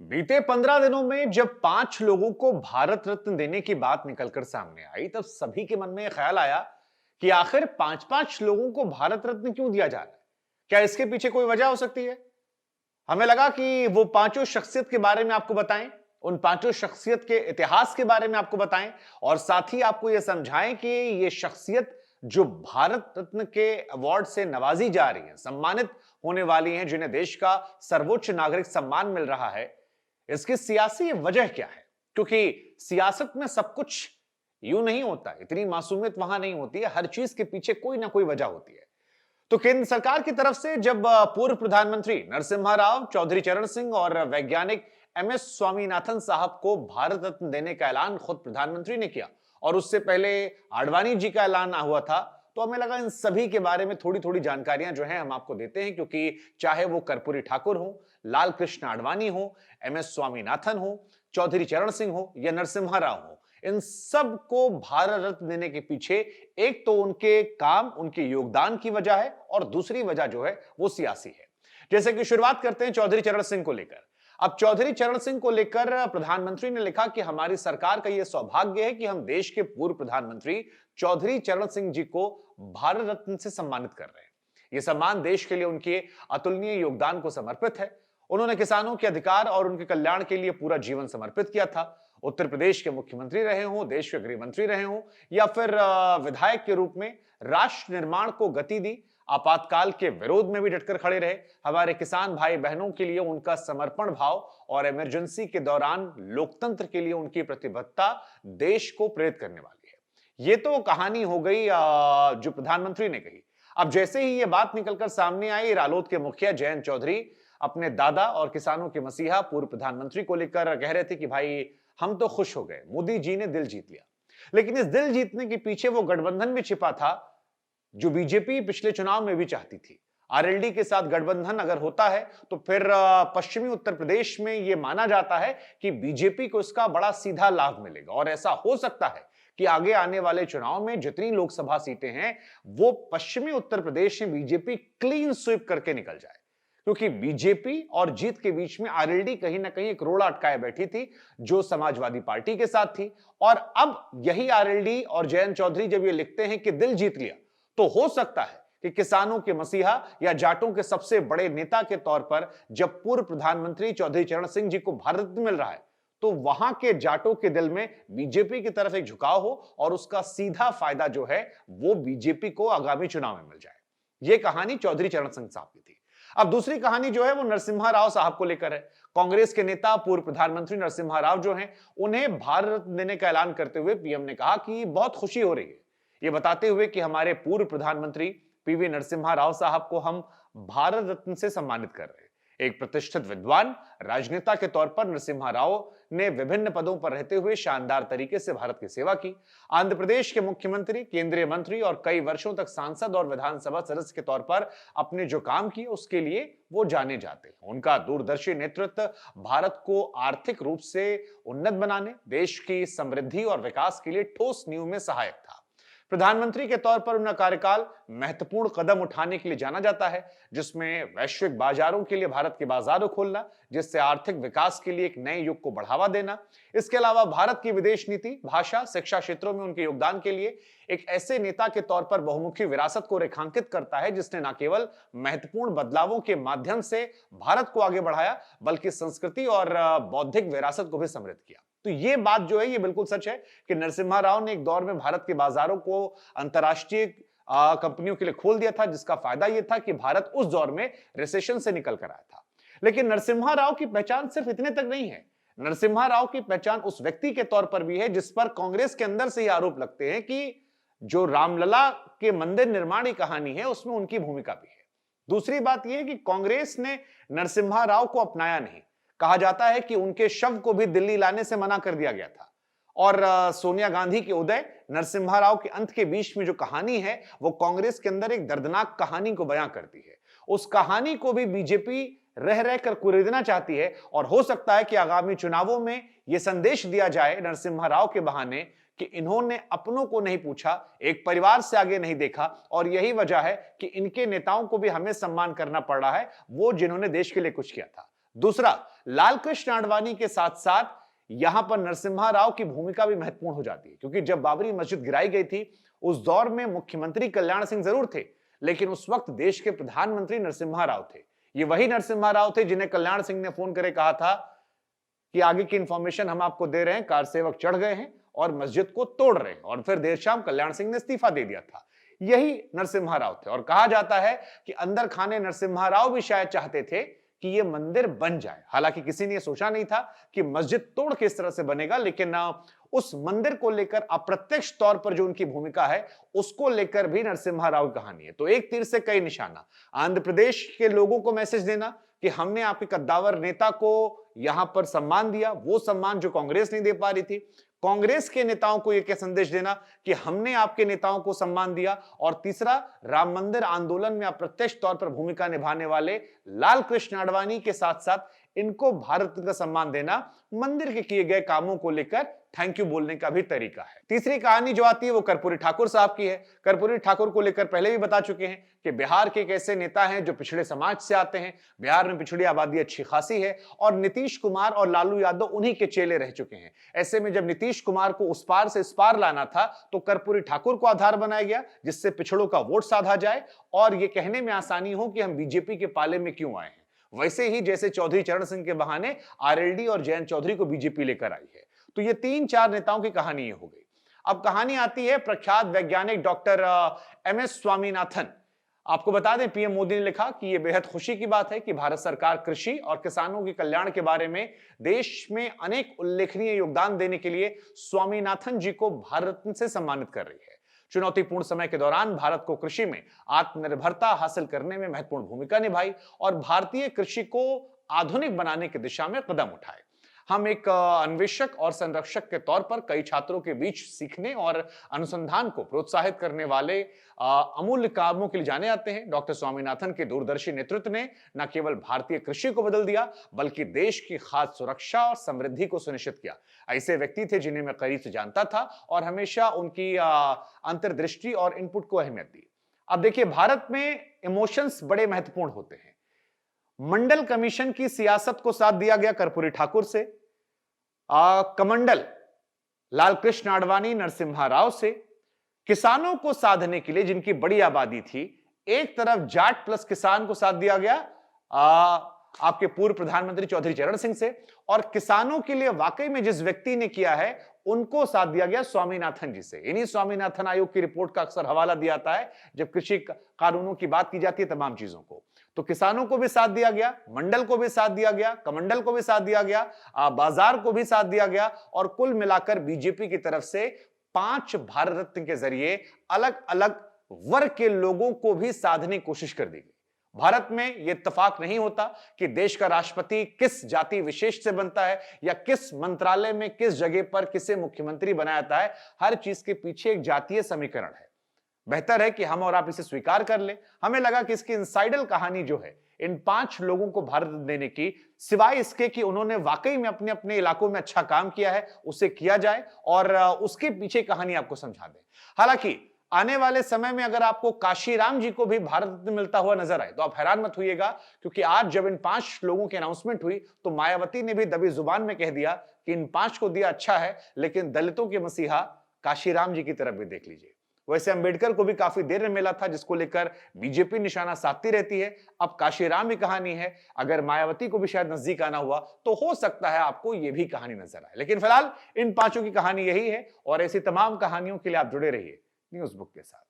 बीते 15 दिनों में जब 5 लोगों को भारत रत्न देने की बात निकलकर सामने आई, तब सभी के मन में यह ख्याल आया कि आखिर 5-5 लोगों को भारत रत्न क्यों दिया जा रहा है। क्या इसके पीछे कोई वजह हो सकती है? हमें लगा कि वो पांचों शख्सियत के बारे में आपको बताएं, उन पांचों शख्सियत के इतिहास के बारे में आपको बताएं और साथ ही आपको यह समझाएं कि ये शख्सियत जो भारत रत्न के अवार्ड से नवाजी जा रही हैं, सम्मानित होने वाली हैं, जिन्हें देश का सर्वोच्च नागरिक सम्मान मिल रहा है, इसकी सियासी वजह क्या है। क्योंकि सियासत में सब कुछ यूं नहीं होता, इतनी मासूमियत वहां नहीं होती है, हर चीज के पीछे कोई ना कोई वजह होती है। तो केंद्र सरकार की तरफ से जब पूर्व प्रधानमंत्री नरसिम्हा राव, चौधरी चरण सिंह और वैज्ञानिक एमएस स्वामीनाथन साहब को भारत रत्न देने का ऐलान खुद प्रधानमंत्री ने किया और उससे पहले आडवाणी जी का ऐलान हुआ था, तो हमें लगा इन सभी के बारे में थोड़ी थोड़ी जानकारियां जो है हम आपको देते हैं, क्योंकि चाहे वो कर्पूरी ठाकुर हो, लाल कृष्ण आडवाणी हो, एमएस स्वामीनाथन हो, चौधरी चरण सिंह हो या नरसिम्हा राव हो, इन सब को भारत रत्न देने के पीछे एक तो उनके काम, उनके योगदान की वजह है और दूसरी वजह जो है वो सियासी है। जैसे कि शुरुआत करते हैं चौधरी चरण सिंह को लेकर। अब चौधरी चरण सिंह को लेकर प्रधानमंत्री ने लिखा कि हमारी सरकार का यह सौभाग्य है कि हम देश के पूर्व प्रधानमंत्री चौधरी चरण सिंह जी को भारत रत्न से सम्मानित कर रहे हैं। यह सम्मान देश के लिए उनके अतुलनीय योगदान को समर्पित है। उन्होंने किसानों के अधिकार और उनके कल्याण के लिए पूरा जीवन समर्पित किया था। उत्तर प्रदेश के मुख्यमंत्री रहे हों, देश के गृह मंत्री रहे हों या फिर विधायक के रूप में राष्ट्र निर्माण को गति दी, आपातकाल के विरोध में भी डटकर खड़े रहे। हमारे किसान भाई बहनों के लिए उनका समर्पण भाव और इमरजेंसी के दौरान लोकतंत्र के लिए उनकी प्रतिबद्धता देश को प्रेरित करने वाली है। ये तो कहानी हो गई जो प्रधानमंत्री ने कही। अब जैसे ही ये बात निकलकर सामने आई, रालोद के मुखिया जयंत चौधरी अपने दादा और किसानों के मसीहा पूर्व प्रधानमंत्री को लेकर कह रहे थे कि भाई हम तो खुश हो गए, मोदी जी ने दिल जीत लिया। लेकिन इस दिल जीतने के पीछे वो गठबंधन भी छिपा था जो बीजेपी पिछले चुनाव में भी चाहती थी। आरएलडी के साथ गठबंधन अगर होता है तो फिर पश्चिमी उत्तर प्रदेश में यह माना जाता है कि बीजेपी को इसका बड़ा सीधा लाभ मिलेगा और ऐसा हो सकता है कि आगे आने वाले चुनाव में जितनी लोकसभा सीटें हैं वो पश्चिमी उत्तर प्रदेश में बीजेपी क्लीन स्वीप करके निकल जाए, क्योंकि बीजेपी और जीत के बीच में आरएलडी कहीं ना कहीं एक रोड़ा अटकाए बैठी थी जो समाजवादी पार्टी के साथ थी। और अब यही आरएलडी और जयंत चौधरी जब ये लिखते हैं कि दिल जीत लिया, तो हो सकता है कि किसानों के मसीहा या जाटों के सबसे बड़े नेता के तौर पर जब पूर्व प्रधानमंत्री चौधरी चरण सिंह जी को भारत रत्न मिल रहा है, तो वहां के जाटों के दिल में बीजेपी की तरफ एक झुकाव हो और उसका सीधा फायदा जो है वो बीजेपी को आगामी चुनाव में मिल जाए। यह कहानी चौधरी चरण सिंह साहब की थी। अब दूसरी कहानी जो है वो नरसिम्हा राव साहब को लेकर है। कांग्रेस के नेता पूर्व प्रधानमंत्री नरसिम्हा राव जो हैं, उन्हें भारत रत्न देने का ऐलान करते हुए पीएम ने कहा कि बहुत खुशी हो रही है, ये बताते हुए कि हमारे पूर्व प्रधानमंत्री पीवी नरसिम्हा राव साहब को हम भारत रत्न से सम्मानित कर रहे हैं। एक प्रतिष्ठित विद्वान राजनेता के तौर पर नरसिम्हा राव ने विभिन्न पदों पर रहते हुए शानदार तरीके से भारत की सेवा की। आंध्र प्रदेश के मुख्यमंत्री, केंद्रीय मंत्री और कई वर्षों तक सांसद और विधानसभा सदस्य के तौर पर अपने जो काम किए उसके लिए वो जाने जाते हैं। उनका दूरदर्शी नेतृत्व भारत को आर्थिक रूप से उन्नत बनाने, देश की समृद्धि और विकास के लिए ठोस नींव में सहायक था। प्रधानमंत्री के तौर पर उनका कार्यकाल महत्वपूर्ण कदम उठाने के लिए जाना जाता है, जिसमें वैश्विक बाजारों के लिए भारत के बाजारों खोलना, जिससे आर्थिक विकास के लिए एक नए युग को बढ़ावा देना। इसके अलावा भारत की विदेश नीति, भाषा, शिक्षा क्षेत्रों में उनके योगदान के लिए एक ऐसे नेता के तौर पर बहुमुखी विरासत को रेखांकित करता है जिसने न केवल महत्वपूर्ण बदलावों के माध्यम से भारत को आगे बढ़ाया, बल्कि संस्कृति और बौद्धिक विरासत को भी समृद्ध किया। तो ये बात जो है ये बिल्कुल सच है कि नरसिम्हा राव ने एक दौर में भारत के बाजारों को अंतर्राष्ट्रीय कंपनियों के लिए खोल दिया था, जिसका फायदा यह था कि भारत उस दौर में रिसेशन से निकल कर आया था। लेकिन नरसिम्हा राव की पहचान सिर्फ इतने तक नहीं है। नरसिम्हा राव की पहचान उस व्यक्ति के तौर पर भी है जिस पर कांग्रेस के अंदर से ही आरोप लगते हैं कि जो रामलला के मंदिर निर्माण की कहानी है उसमें उनकी भूमिका भी है। दूसरी बात यह है कि कांग्रेस ने नरसिम्हा राव को अपनाया नहीं। कहा जाता है कि उनके शव को भी दिल्ली लाने से मना कर दिया गया था। और सोनिया गांधी के उदय, नरसिम्हा राव के अंत के बीच में जो कहानी है वो कांग्रेस के अंदर एक दर्दनाक कहानी को बयां करती है। उस कहानी को भी बीजेपी रह रहकर कुरेदना चाहती है और हो सकता है कि आगामी चुनावों में यह संदेश दिया जाए नरसिम्हा राव के बहाने कि इन्होंने अपनों को नहीं पूछा, एक परिवार से आगे नहीं देखा और यही वजह है कि इनके नेताओं को भी हमें सम्मान करना पड़ रहा है, वो जिन्होंने देश के लिए कुछ किया था। दूसरा, लालकृष्ण आडवाणी के साथ साथ यहां पर नरसिम्हा राव की भूमिका भी महत्वपूर्ण हो जाती है, क्योंकि जब बाबरी मस्जिद गिराई गई थी उस दौर में मुख्यमंत्री कल्याण सिंह जरूर थे, लेकिन उस वक्त देश के प्रधानमंत्री नरसिम्हा राव थे। ये वही नरसिम्हा राव थे जिन्हें कल्याण सिंह ने फोन करके कहा था कि आगे की इंफॉर्मेशन हम आपको दे रहे हैं, कार सेवक चढ़ गए हैं और मस्जिद को तोड़ रहे हैं, और फिर देर शाम कल्याण सिंह ने इस्तीफा दे दिया था। यही नरसिम्हा राव थे, और कहा जाता है कि अंदर खाने नरसिम्हा राव भी शायद चाहते थे कि यह मंदिर बन जाए। हालांकि किसी ने यह सोचा नहीं था कि मस्जिद तोड़ किस तरह से बनेगा, लेकिन उस मंदिर को लेकर अप्रत्यक्ष तौर पर जो उनकी भूमिका है उसको लेकर भी नरसिम्हा राव की कहानी है। तो एक तीर से कई निशाना, आंध्र प्रदेश के लोगों को मैसेज देना कि हमने आपके कद्दावर नेता को यहां पर सम्मान दिया, वो सम्मान जो कांग्रेस नहीं दे पा रही थी। कांग्रेस के नेताओं को यह क्या संदेश देना कि हमने आपके नेताओं को सम्मान दिया। और तीसरा, राम मंदिर आंदोलन में अप्रत्यक्ष तौर पर भूमिका निभाने वाले लालकृष्ण आडवाणी के साथ साथ इनको भारत का सम्मान देना, मंदिर के किए गए कामों को लेकर थैंक यू बोलने का भी तरीका है। तीसरी कहानी जो आती है वो कर्पूरी ठाकुर साहब की है। कर्पूरी ठाकुर को लेकर पहले भी बता चुके हैं कि बिहार के एक ऐसे नेता हैं जो पिछड़े समाज से आते हैं, बिहार में पिछड़ी आबादी अच्छी खासी है, और नीतीश कुमार और लालू यादव उन्हीं के चेले रह चुके हैं। ऐसे में जब नीतीश कुमार को उस पार से इस पार लाना था तो कर्पूरी ठाकुर को आधार बनाया गया, जिससे पिछड़ों का वोट साधा जाए और ये कहने में आसानी हो कि हम बीजेपी के पाले में क्यों आए हैं। वैसे ही जैसे चौधरी चरण सिंह के बहाने आरएलडी और जयंत चौधरी को बीजेपी लेकर आई है। तो ये 3-4 नेताओं की कहानी ये हो गई। अब कहानी आती है प्रख्यात वैज्ञानिक डॉक्टर एमएस स्वामीनाथन। आपको बता दें, पीएम मोदी ने लिखा कि यह बेहद खुशी की बात है कि भारत सरकार कृषि और किसानों के कल्याण के बारे में देश में अनेक उल्लेखनीय योगदान देने के लिए स्वामीनाथन जी को भारत रत्न से सम्मानित कर रही है। चुनौतीपूर्ण समय के दौरान भारत को कृषि में आत्मनिर्भरता हासिल करने में महत्वपूर्ण भूमिका निभाई और भारतीय कृषि को आधुनिक बनाने की दिशा में कदम उठाए। हम एक अन्वेषक और संरक्षक के तौर पर कई छात्रों के बीच सीखने और अनुसंधान को प्रोत्साहित करने वाले अमूल्य कामों के लिए जाने जाते हैं। डॉक्टर स्वामीनाथन के दूरदर्शी नेतृत्व ने न केवल भारतीय कृषि को बदल दिया, बल्कि देश की खाद्य सुरक्षा और समृद्धि को सुनिश्चित किया। ऐसे व्यक्ति थे जिन्हें मैं करीब से जानता था और हमेशा उनकी अंतर्दृष्टि और इनपुट को अहमियत दी। अब देखिए, भारत में इमोशंस बड़े महत्वपूर्ण होते हैं। मंडल कमीशन की सियासत को साथ दिया गया कर्पूरी ठाकुर से, कमंडल लालकृष्ण आडवाणी नरसिम्हा राव से, किसानों को साधने के लिए जिनकी बड़ी आबादी थी, एक तरफ जाट प्लस किसान को साथ दिया गया आपके पूर्व प्रधानमंत्री चौधरी चरण सिंह से, और किसानों के लिए वाकई में जिस व्यक्ति ने किया है उनको साथ दिया गया स्वामीनाथन जी से। इन्हीं स्वामीनाथन आयोग की रिपोर्ट का अक्सर हवाला दिया जाता है जब कृषि कानूनों की बात की जाती है, तमाम चीजों को। तो किसानों को भी साथ दिया गया, मंडल को भी साथ दिया गया, कमंडल को भी साथ दिया गया, बाजार को भी साथ दिया गया, और कुल मिलाकर बीजेपी की तरफ से 5 भारत रत्न के जरिए अलग अलग वर्ग के लोगों को भी साधने की कोशिश कर दी गई। भारत में यह इत्तेफाक नहीं होता कि देश का राष्ट्रपति किस जाति विशेष से बनता है या किस मंत्रालय में किस जगह पर किसे मुख्यमंत्री बनाया जाता है। हर चीज के पीछे एक जातीय समीकरण है। बेहतर है कि हम और आप इसे स्वीकार कर लें। हमें लगा कि इसकी इनसाइडल कहानी जो है इन 5 लोगों को भारत देने की, सिवाय इसके कि उन्होंने वाकई में अपने अपने इलाकों में अच्छा काम किया है, उसे किया जाए और उसके पीछे कहानी आपको समझा दें। हालांकि आने वाले समय में अगर आपको काशीराम जी को भी भारत रत्न मिलता हुआ नजर आए तो आप हैरान मत होइएगा, क्योंकि आज जब इन 5 लोगों की अनाउंसमेंट हुई तो मायावती ने भी दबी जुबान में कह दिया कि इन 5 को दिया अच्छा है, लेकिन दलितों के मसीहा काशीराम जी की तरफ भी देख लीजिए। वैसे अंबेडकर को भी काफी देर में मिला था, जिसको लेकर बीजेपी निशाना साधती रहती है। अब काशीराम की कहानी है, अगर मायावती को भी शायद नजदीक आना हुआ तो हो सकता है आपको यह भी कहानी नजर आए। लेकिन फिलहाल इन 5 की कहानी यही है, और ऐसी तमाम कहानियों के लिए आप जुड़े रहिए न्यूज़ बुक के साथ।